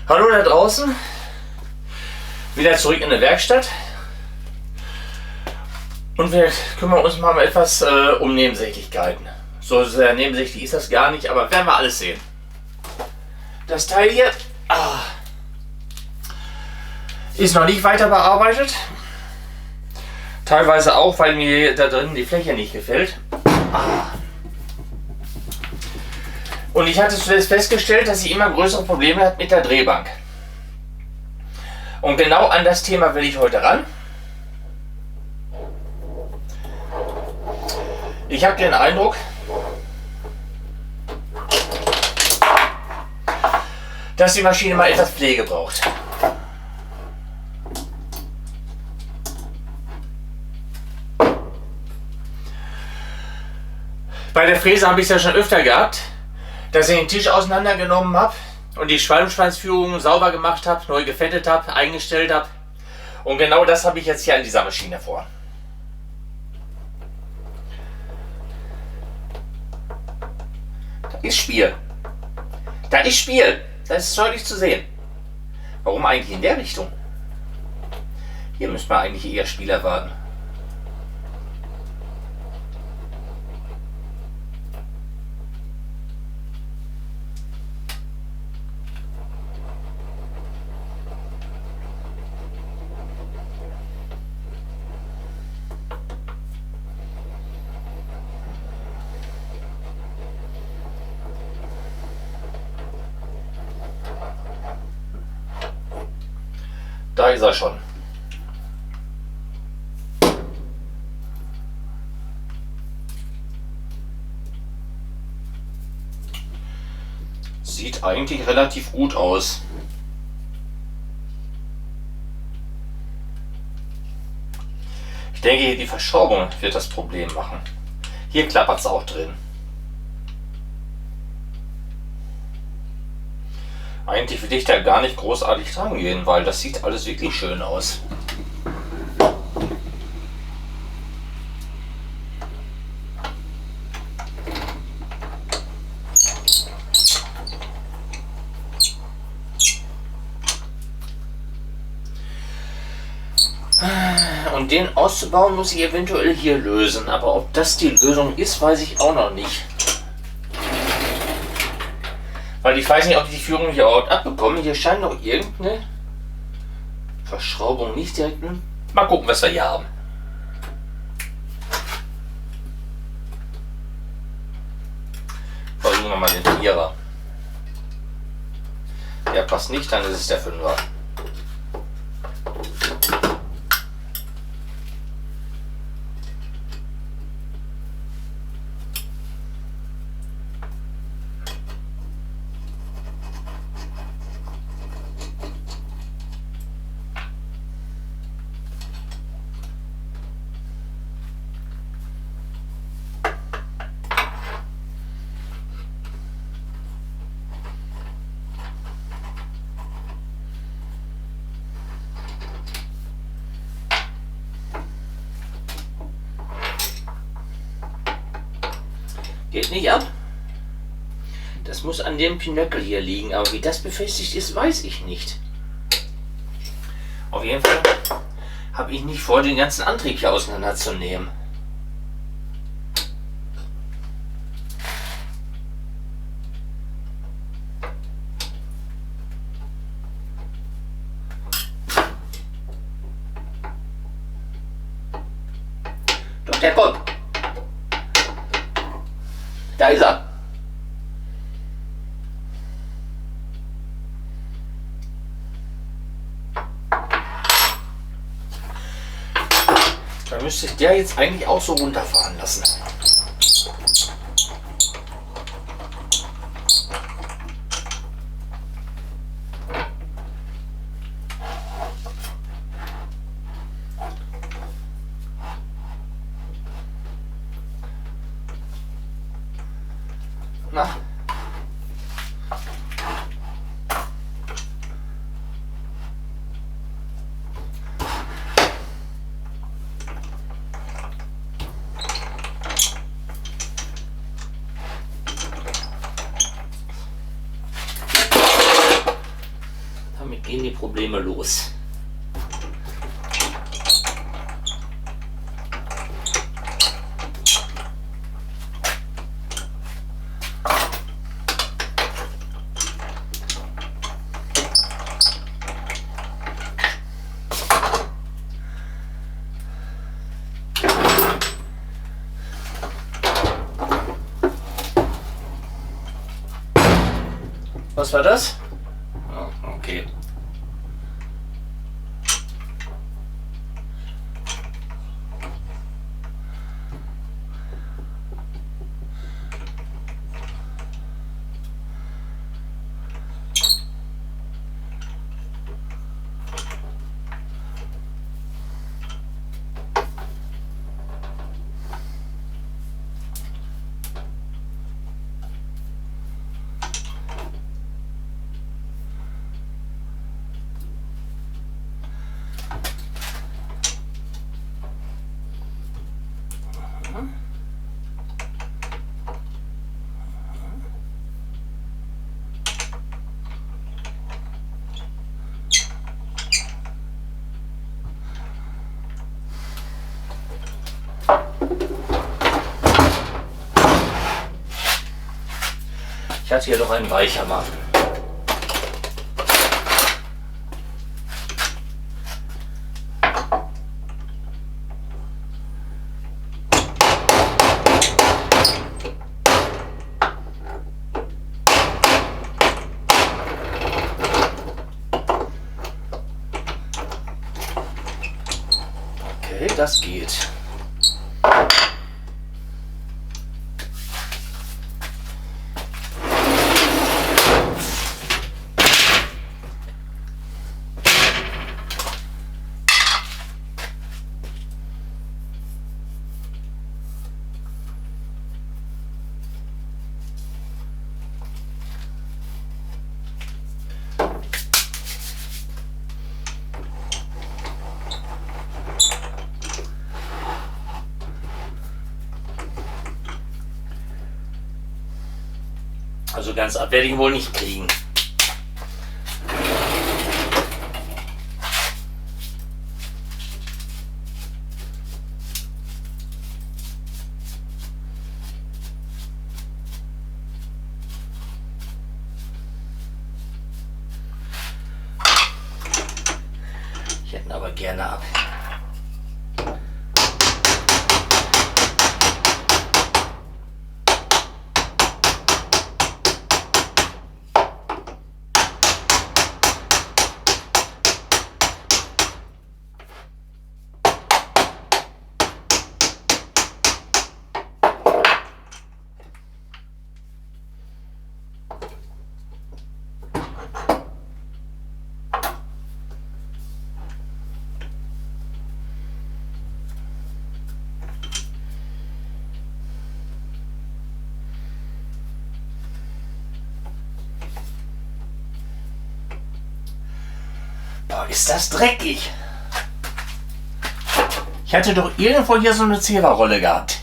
Hallo da draußen, wieder zurück in der Werkstatt und wir kümmern uns mal etwas um Nebensächlichkeiten. So sehr nebensächlich ist das gar nicht, aber werden wir alles sehen. Das Teil hier ist noch nicht weiter bearbeitet, teilweise auch, weil mir da drin die Fläche nicht gefällt. Und ich hatte zuletzt festgestellt, dass sie immer größere Probleme hat mit der Drehbank. Und genau an das Thema will ich heute ran. Ich habe den Eindruck, dass die Maschine mal etwas Pflege braucht. Bei der Fräse habe ich es ja schon öfter gehabt, dass ich den Tisch auseinandergenommen habe und die Schwalbenschwanzführung sauber gemacht habe, neu gefettet habe, eingestellt habe. Und genau das habe ich jetzt hier an dieser Maschine vor. Da ist Spiel. Da ist Spiel. Das ist deutlich zu sehen. Warum eigentlich in der Richtung? Hier müsste man eigentlich eher Spiel erwarten. Da ist er schon. Sieht eigentlich relativ gut aus. Ich denke, die Verschraubung wird das Problem machen. Hier klappert es auch drin. Eigentlich will ich da gar nicht großartig dran gehen, weil das sieht alles wirklich schön aus. Und den auszubauen muss ich eventuell hier lösen, aber ob das die Lösung ist, weiß ich auch noch nicht. Weil ich weiß nicht, ob ich die Führung hier überhaupt abbekomme. Hier scheint noch irgendeine Verschraubung nicht direkt. Mal gucken, was wir hier haben. Versuchen wir mal den Vierer. Der passt nicht, dann ist es der Fünfer. Geht nicht ab. Das muss an dem Pinöckel hier liegen, aber wie das befestigt ist, weiß ich nicht. Auf jeden Fall habe ich nicht vor, den ganzen Antrieb hier auseinanderzunehmen. Doch, der kommt. Da ist er. Da müsste ich der jetzt eigentlich auch so runterfahren lassen. Na? gehen die Probleme los. Was war das? Oh, okay. Ich hatte hier doch einen Weichermann. Okay, das geht. Also ganz ab werde ich ihn wohl nicht kriegen. Ich hätte ihn aber gerne ab. Boah, ist das dreckig. Ich hatte doch irgendwo hier so eine Zebra-Rolle gehabt.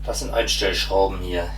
Das sind Einstellschrauben hier.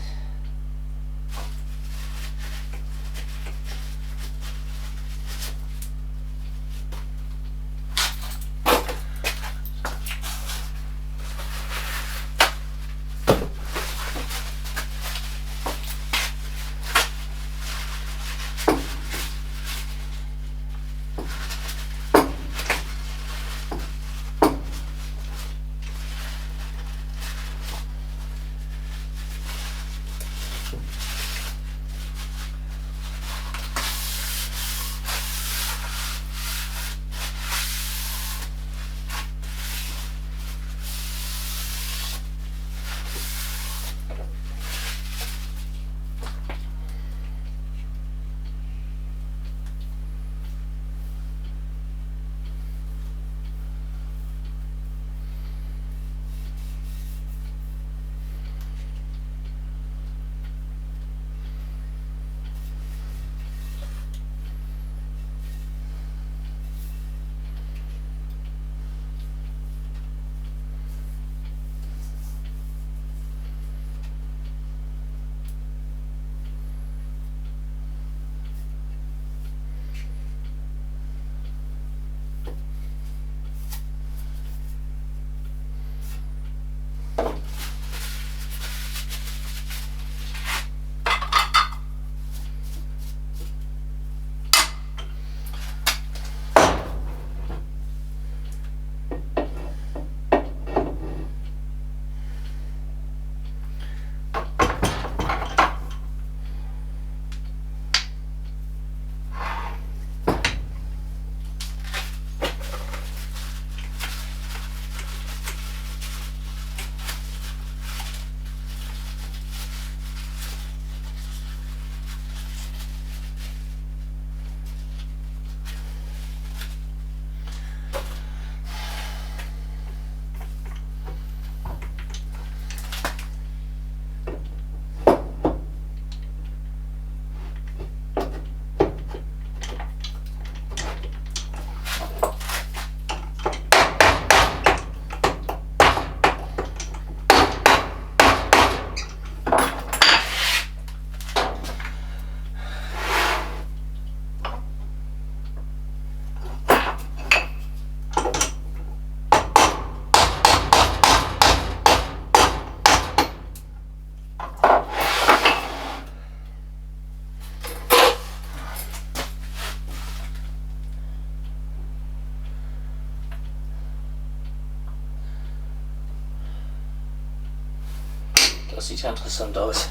Das sieht ja interessant aus.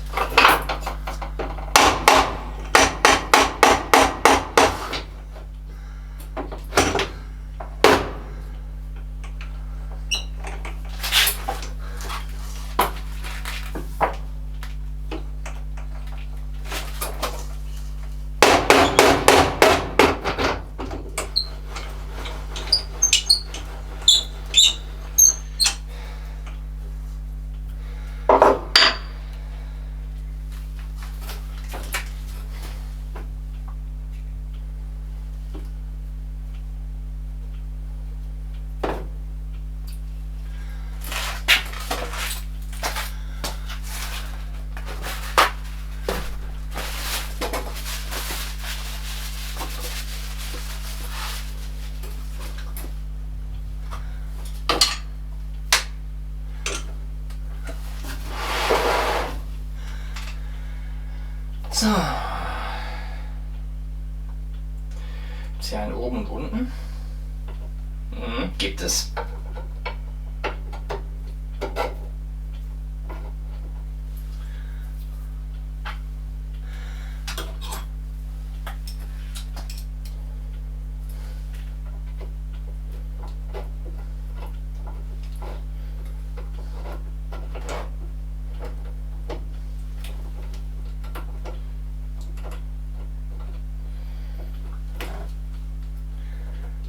So. Ist hier ein oben und unten? Gibt es.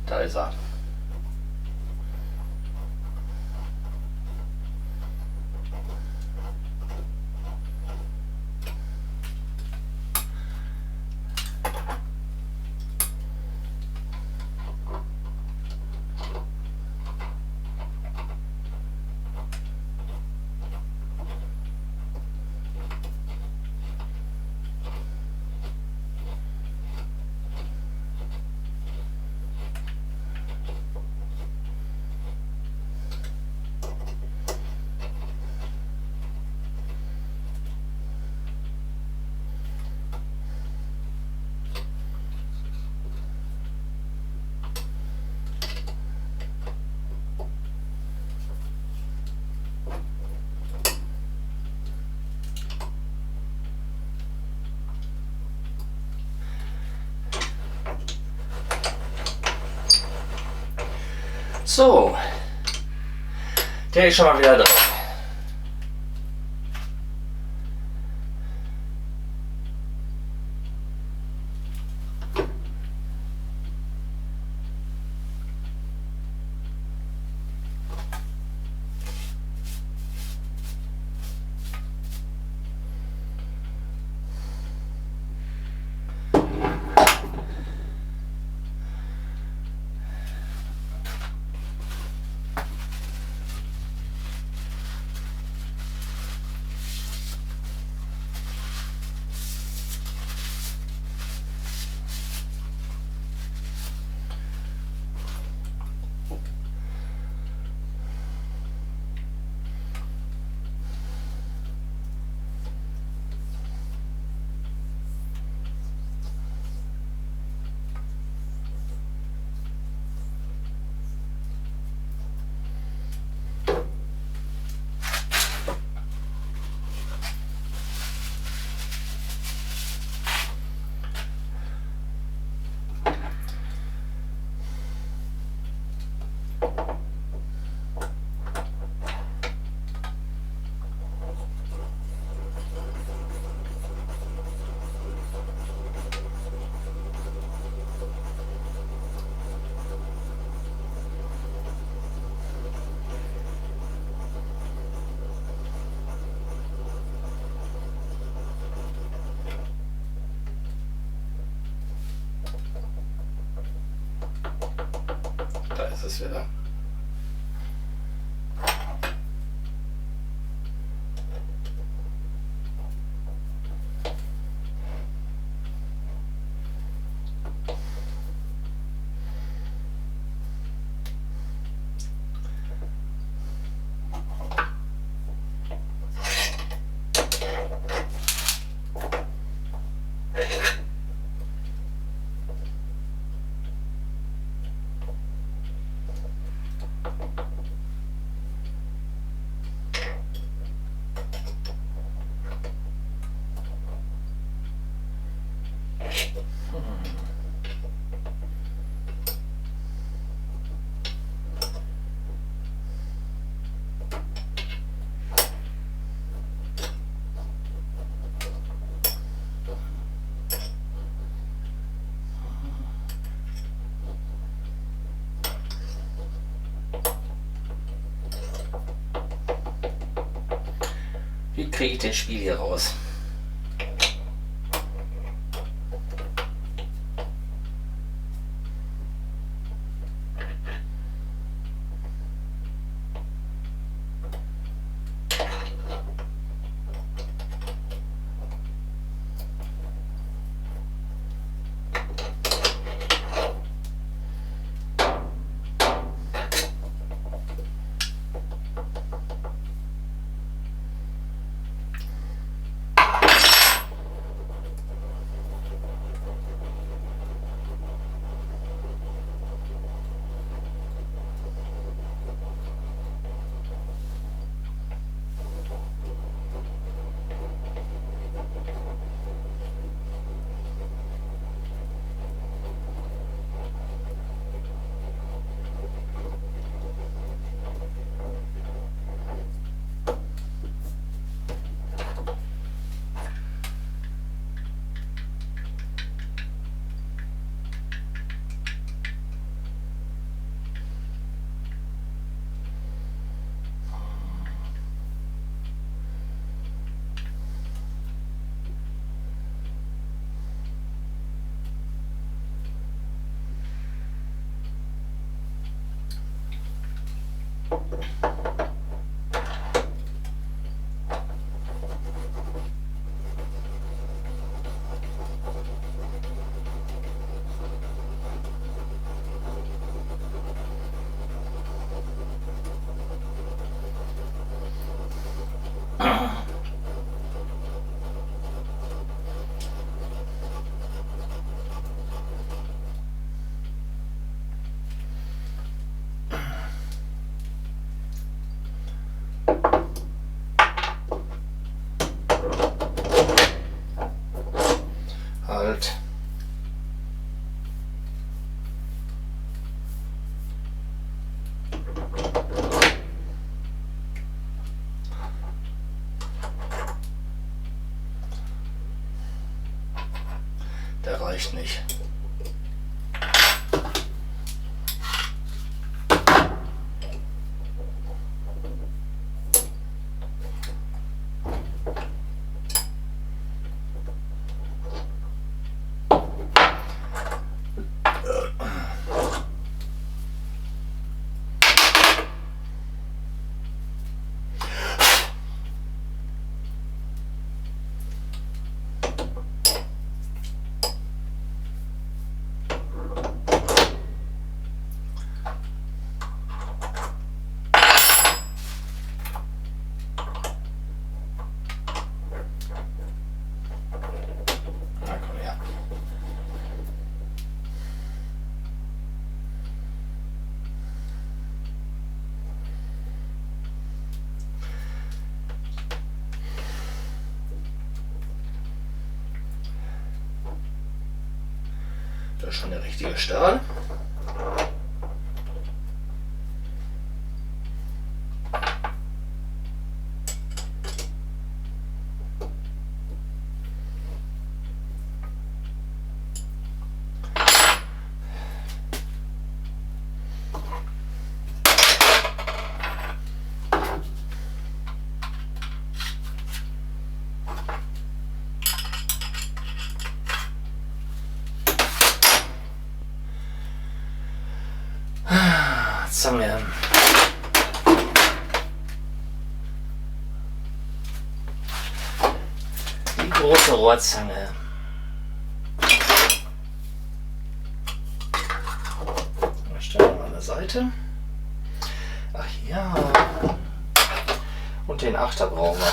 Da ist er. So, der ist schon mal wieder drauf. Da ist es wieder. Wie kriege ich den Spiel hier raus? Halt. reicht nicht. Das ist schon der richtige Stahl. Zange. Die große Rohrzange. Stellen wir an der Seite. Ach ja. Und den Achter brauchen wir.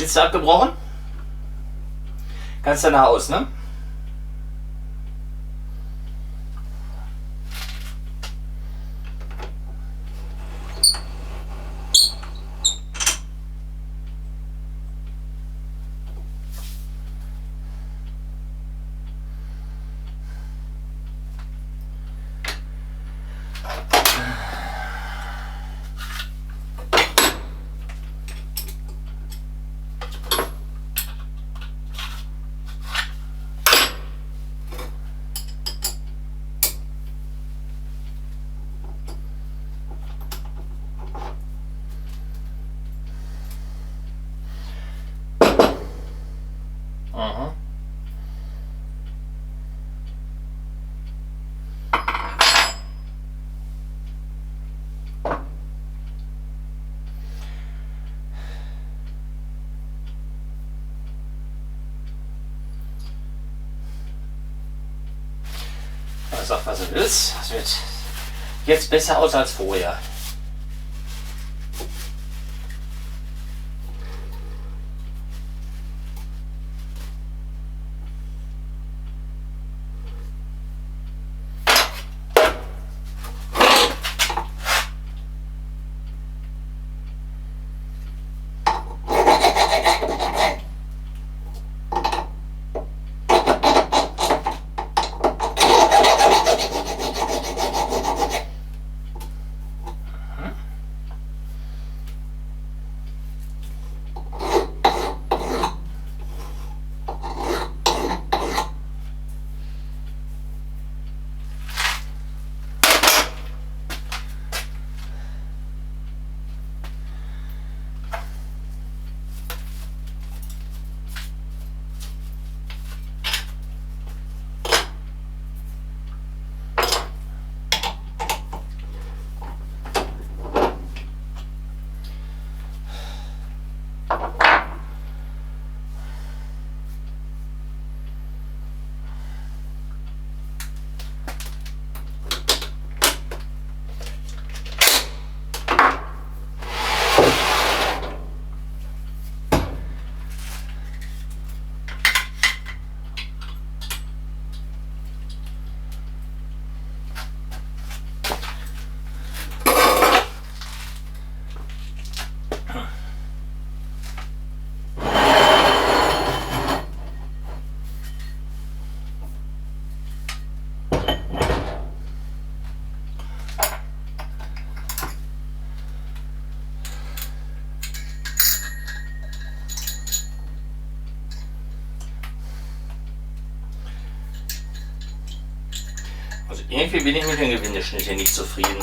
Spitze abgebrochen. Kannst danach aus, ne? Aha. Sag, was du willst. Das wird jetzt besser aus als vorher. Also irgendwie bin ich mit dem Gewindeschnitt hier nicht zufrieden.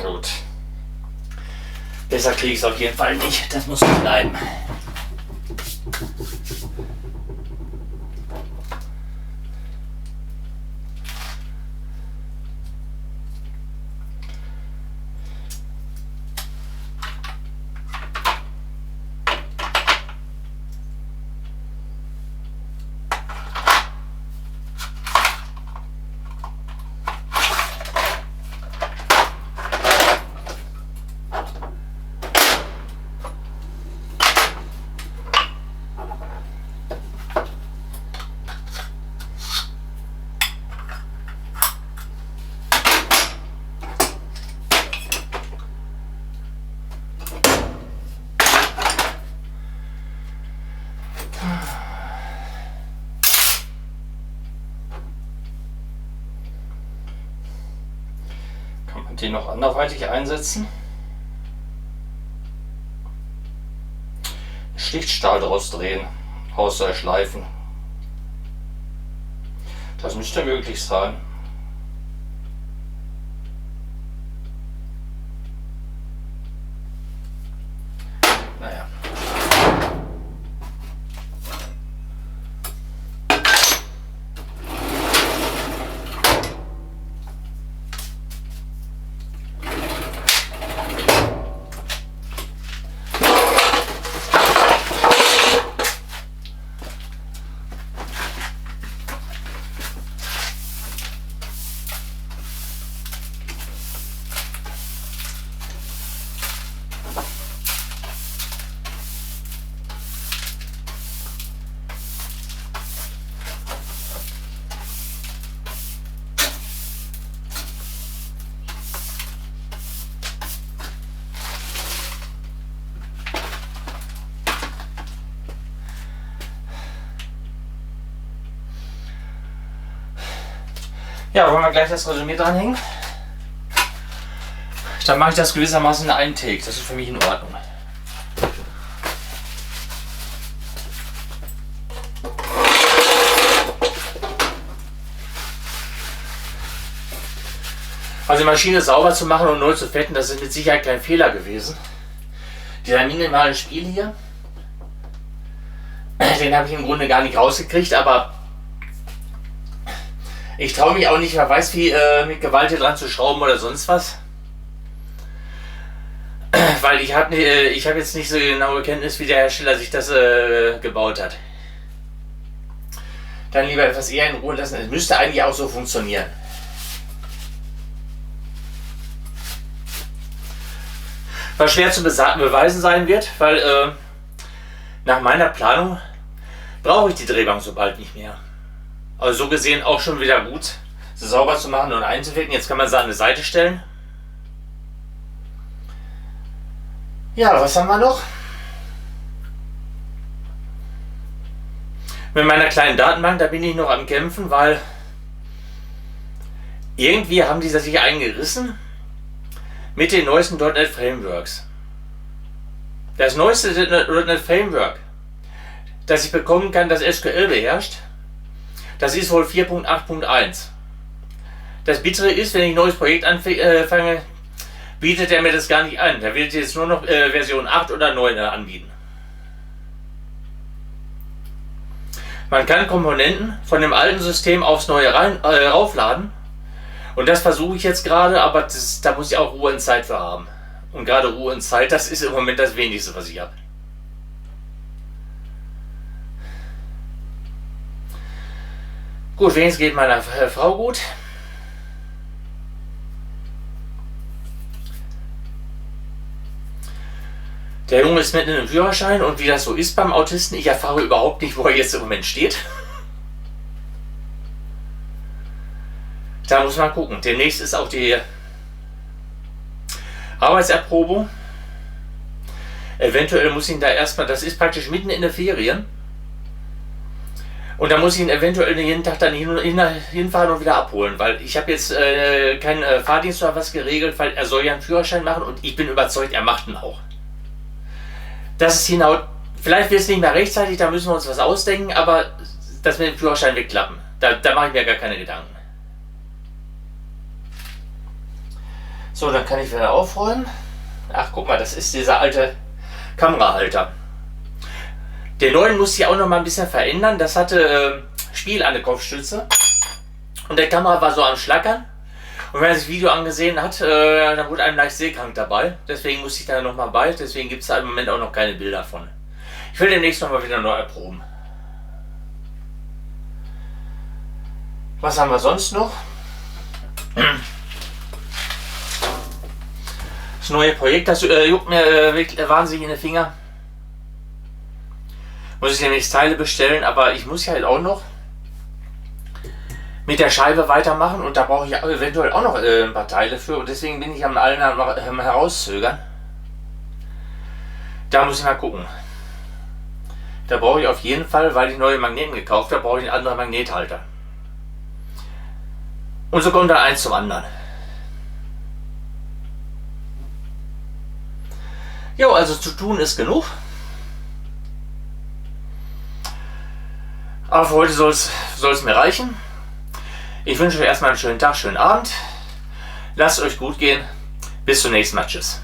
Gut. Besser kriege ich es auf jeden Fall nicht. Das muss so bleiben. Kann man den noch anderweitig einsetzen? Schlichtstahl draus drehen, außer schleifen. Das müsste möglich sein. Naja. Ja, wollen wir gleich das Resümee dranhängen? Dann mache ich das gewissermaßen in einen Take. Das ist für mich in Ordnung. Also die Maschine sauber zu machen und neu zu fetten, das ist mit Sicherheit kein Fehler gewesen. Dieser minimale Spiel hier, den habe ich im Grunde gar nicht rausgekriegt, aber ich traue mich auch nicht, wer weiß wie, mit Gewalt hier dran zu schrauben oder sonst was. Weil ich hab jetzt nicht so genaue Kenntnis, wie der Hersteller sich das gebaut hat. Dann lieber etwas eher in Ruhe lassen. Es müsste eigentlich auch so funktionieren. Was schwer zu beweisen sein wird, weil nach meiner Planung brauche ich die Drehbank so bald nicht mehr. Also so gesehen auch schon wieder gut, sie sauber zu machen und einzuwickeln. Jetzt kann man sie an die Seite stellen. Ja, was haben wir noch? Mit meiner kleinen Datenbank, da bin ich noch am Kämpfen, weil irgendwie haben die sich eingerissen mit den neuesten .NET Frameworks. Das neueste .NET Framework, das ich bekommen kann, das SQL beherrscht, das ist wohl 4.8.1. Das Bittere ist, wenn ich ein neues Projekt anfange, bietet er mir das gar nicht an. Da wird jetzt nur noch Version 8 oder 9 anbieten. Man kann Komponenten von dem alten System aufs neue raufladen. Und das versuche ich jetzt gerade, aber da muss ich auch Ruhe und Zeit für haben. Und gerade Ruhe und Zeit, das ist im Moment das Wenigste, was ich habe. Gut, wenigstens geht meiner Frau gut. Der Junge ist mitten im Führerschein und wie das so ist beim Autisten, ich erfahre überhaupt nicht, wo er jetzt im Moment steht. Da muss man gucken. Demnächst ist auch die Arbeitserprobung. Eventuell muss ich ihn da erstmal, das ist praktisch mitten in der Ferien. Und da muss ich ihn eventuell jeden Tag dann hinfahren und wieder abholen, weil ich habe jetzt keinen Fahrdienst oder was geregelt, weil er soll ja einen Führerschein machen und ich bin überzeugt, er macht ihn auch. Das ist hinaus, vielleicht wird es nicht mehr rechtzeitig, da müssen wir uns was ausdenken, aber das mit dem Führerschein wird klappen. Da mache ich mir gar keine Gedanken. So, dann kann ich wieder aufräumen. Ach, guck mal, das ist dieser alte Kamerahalter. Den neuen musste ich auch noch mal ein bisschen verändern. Das hatte Spiel an der Kopfstütze. Und der Kamera war so am Schlackern. Und wenn er sich das Video angesehen hat, dann wurde einem leicht seekrank dabei. Deswegen musste ich da noch mal bei. Deswegen gibt es da im Moment auch noch keine Bilder von. Ich will demnächst noch mal wieder neu erproben. Was haben wir sonst noch? Das neue Projekt, das juckt mir wahnsinnig in den Finger. Muss ich demnächst Teile bestellen, aber ich muss ja halt auch noch mit der Scheibe weitermachen und da brauche ich eventuell auch noch ein paar Teile für und deswegen bin ich am allen herauszögern. Da muss ich mal gucken. Da brauche ich auf jeden Fall, weil ich neue Magneten gekauft habe, brauche ich einen anderen Magnethalter. Und so kommt dann eins zum anderen. Jo, also zu tun ist genug. Aber für heute soll es mir reichen. Ich wünsche euch erstmal einen schönen Tag, schönen Abend. Lasst euch gut gehen. Bis zum nächsten Mal. Tschüss.